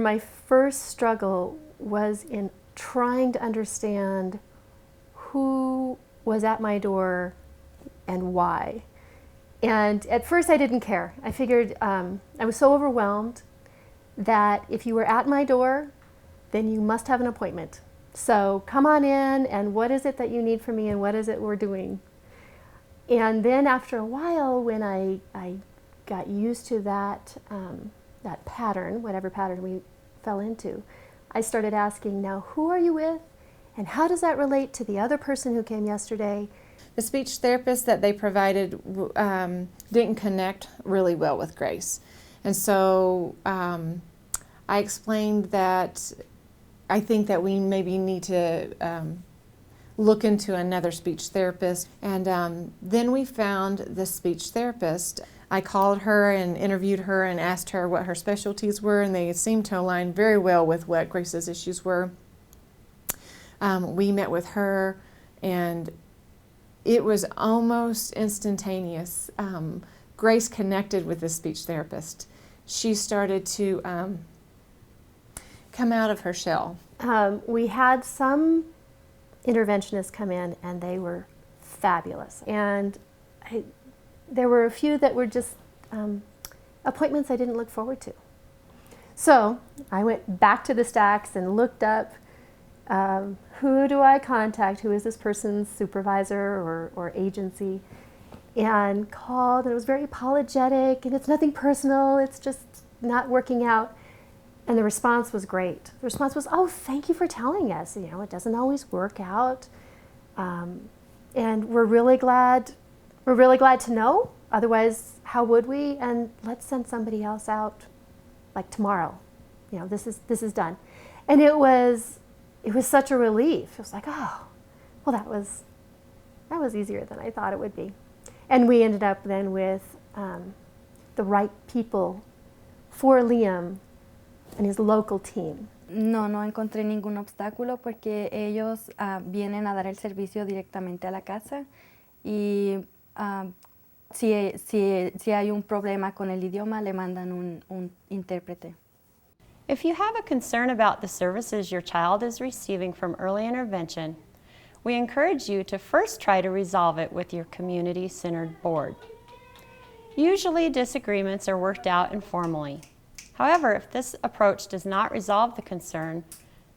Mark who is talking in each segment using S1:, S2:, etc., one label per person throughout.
S1: my first struggle was in trying to understand who was at my door and why. And at first I didn't care. I figured I was so overwhelmed that if you were at my door, then you must have an appointment. So come on in, and what is it that you need from me, and what is it we're doing? And then after a while, when I got used to that, that pattern, whatever pattern we fell into, I started asking, now who are you with? And how does that relate to the other person who came yesterday?
S2: The speech therapist that they provided didn't connect really well with Grace. And so I explained that I think that we maybe need to look into another speech therapist. And then we found this speech therapist. I called her and interviewed her and asked her what her specialties were, and they seemed to align very well with what Grace's issues were. We met with her, and it was almost instantaneous. Grace connected with the speech therapist. She started to come out of her shell.
S1: We had some interventionists come in, and they were fabulous. And there were a few that were just appointments I didn't look forward to. So I went back to the stacks and looked up who do I contact, who is this person's supervisor or agency, and called, and it was very apologetic, and it's nothing personal, it's just not working out. And the response was great. The response was, oh, thank you for telling us. You know, it doesn't always work out. And we're really glad to know. Otherwise, how would we? And let's send somebody else out like tomorrow. You know, this is done. And it was such a relief. It was like, oh, well, that was easier than I thought it would be. And we ended up then with the right people for Liam and his local team.
S3: No encontré ningún obstáculo porque ellos vienen a dar el servicio directamente a la casa y si hay un problema con el idioma le mandan un intérprete.
S4: If you have a concern about the services your child is receiving from early intervention, we encourage you to first try to resolve it with your community-centered board. Usually disagreements are worked out informally. However, if this approach does not resolve the concern,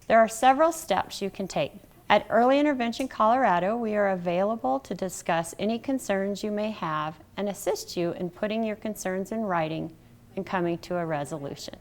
S4: there are several steps you can take. At Early Intervention Colorado, we are available to discuss any concerns you may have and assist you in putting your concerns in writing and coming to a resolution.